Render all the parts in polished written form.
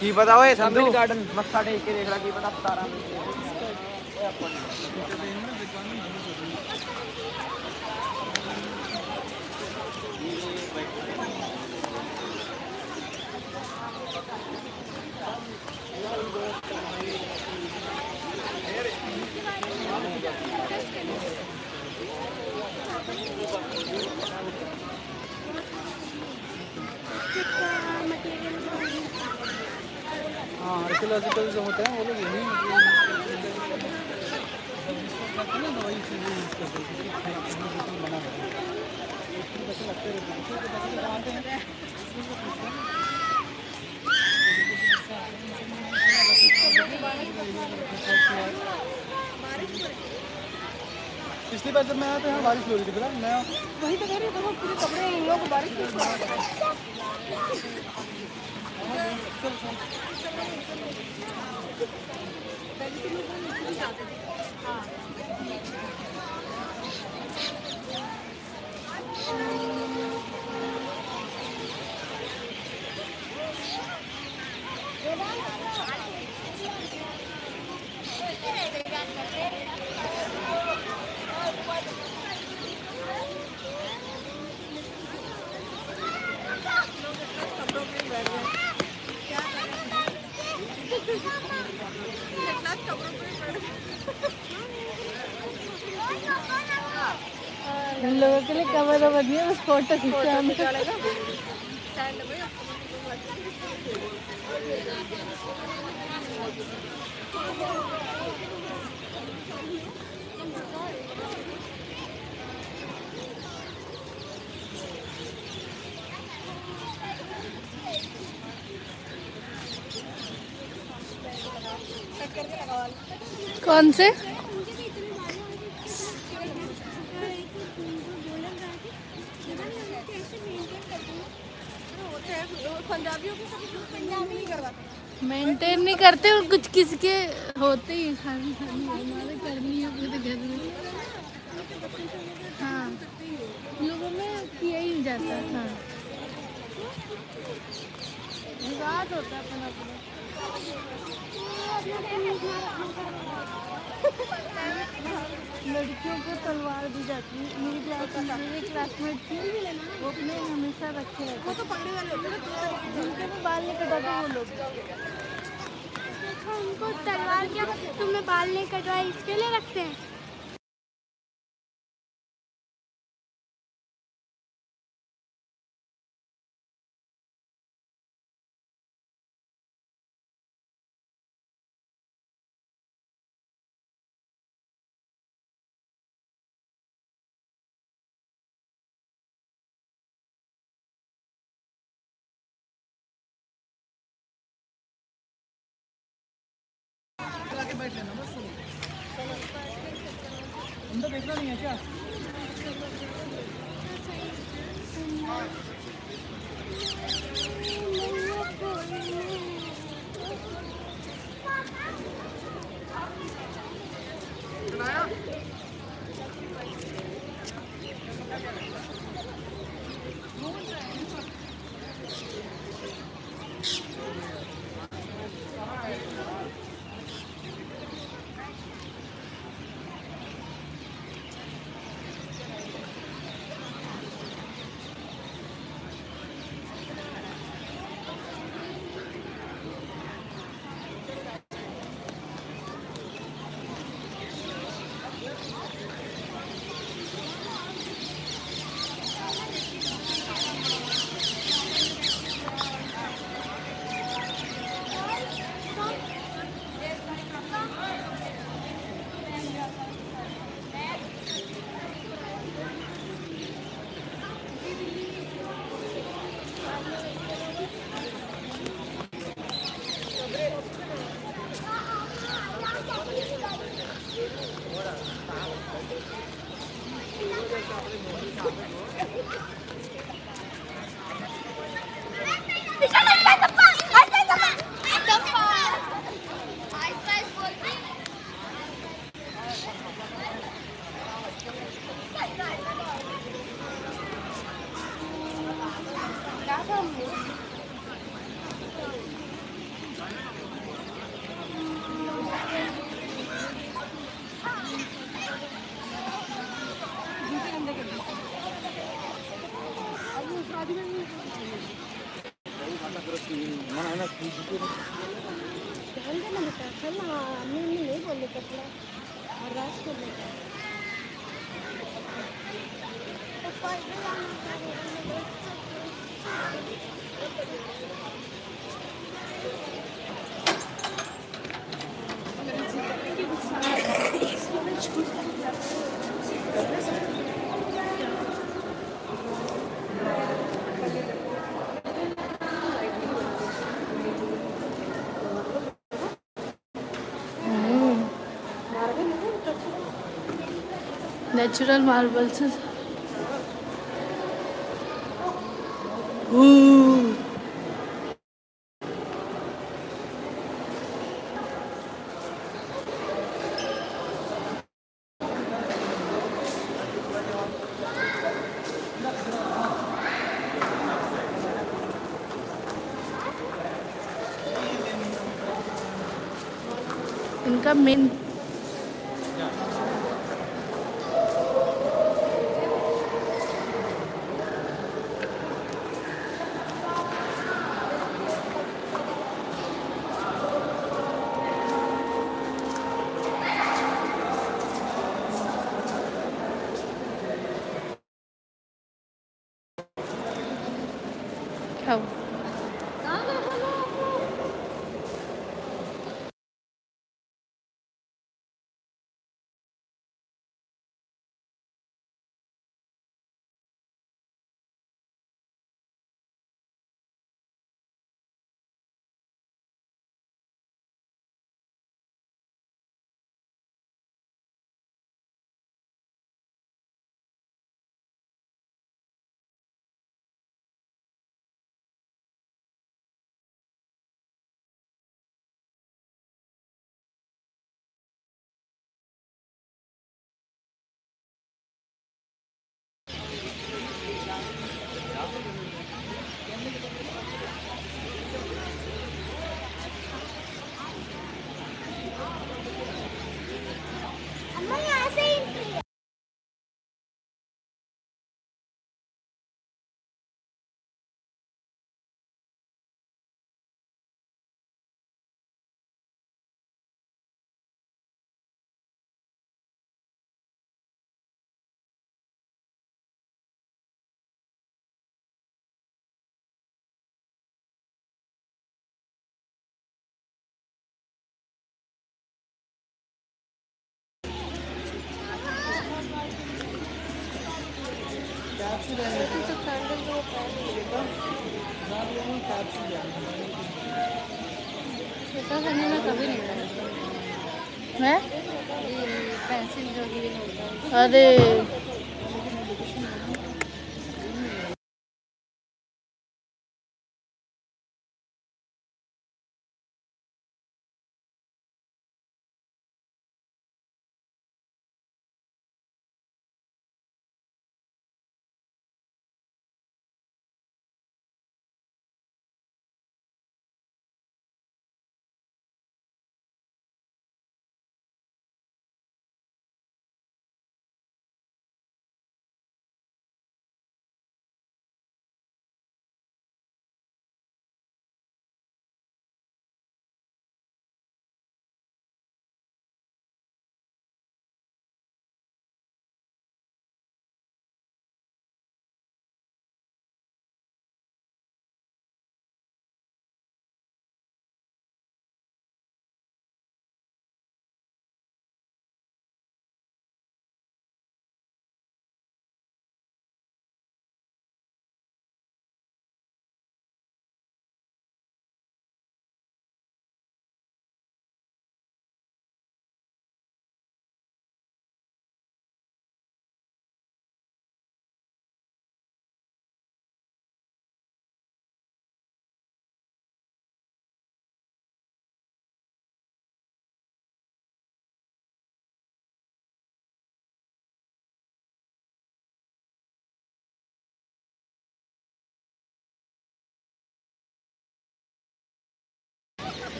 की पता ओए संधू गार्डन मत्था टेक के देख रहा की पता 17 हाँ आर्कियोलॉजिकल जो होते हैं वो लोग यही दवाई चीज़ें यूज़ करते हैं बना पिछली बार जब मैं आया तो यहाँ बारिश हो रही थी फिर मैं वही तो कह रही हूँ पूरे कपड़े इन लोगों को बारिश इन लोगों के लिए कवर बनी है, बस फोटो खींचा कौन से मेंटेन नहीं करते और कुछ किसी के होते ही खाली हमारे करनी है पूरे घर में। हाँ लोगों में किया ही जाता है। हाँ विवाद होता है अपना अपना। लड़कियों को तलवार दी जाती है। मेरी क्लासमेट थी वो अपने हमेशा रखे रहते। वो तो पगड़ी वाले होते हैं ना जिनके भी बाल नहीं कटाते वो लोग। देखो उनको तलवार क्या तुमने बाल नहीं कटवाए इसके लिए रखते हैं। बैठ लेना बस अंदर देखना नहीं है क्या? क्या था कपड़ा और रात को लेकर ऊपर भी जाना पड़ेगा। Natural marbles. इनका मेन क्या हुआ? अम्मा यहाँ से ही तो कैंडल को ऐसा करने में कभी नहीं लगा है। पेंसिल जो भी होता है। अरे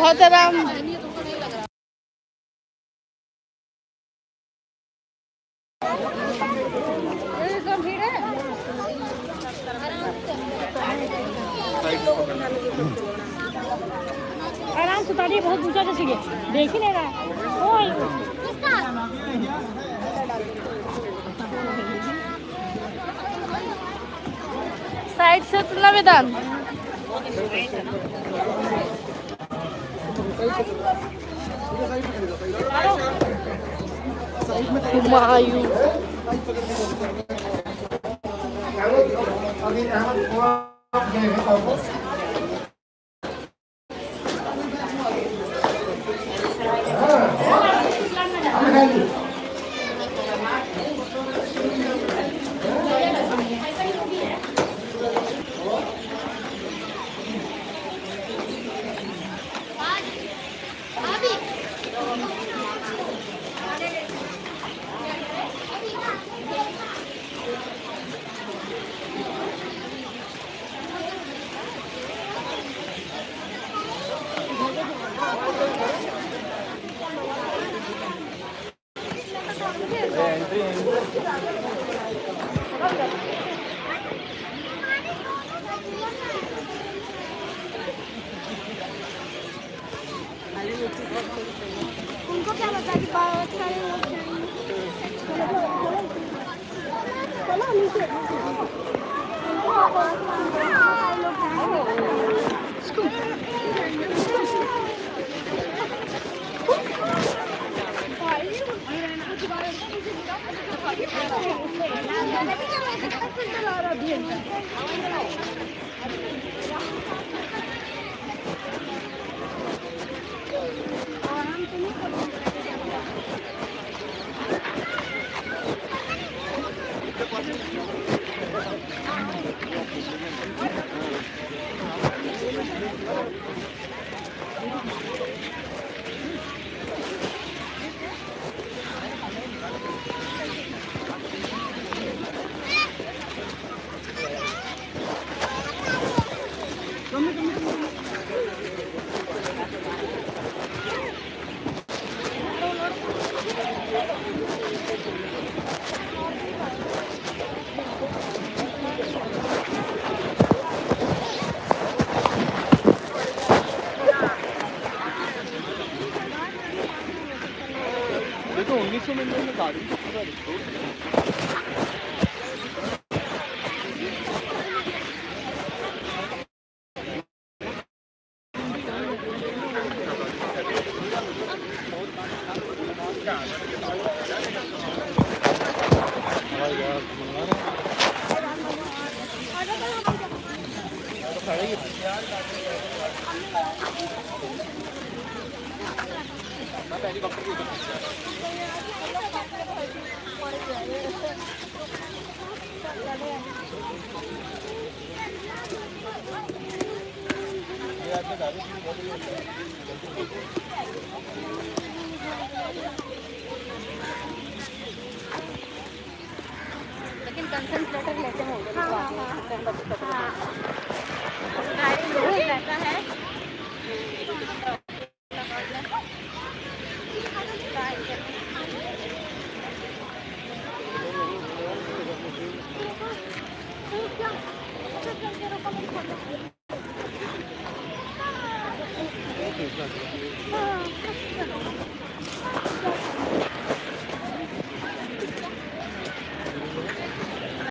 बहुत आराम। आराम से उतारिए, बहुत ऊंचा से सीढ़ी देख ही नहीं रहा है। साइड से तुला मैदान। हुमायूं उनको क्या बता कि बहुत सारे लोग जाएंगे। चलो नीचे। उनको बहुत सारे लोग देखो 1900 में गाड़ी लेकिन कंसेंट लेटर लेते होंगे।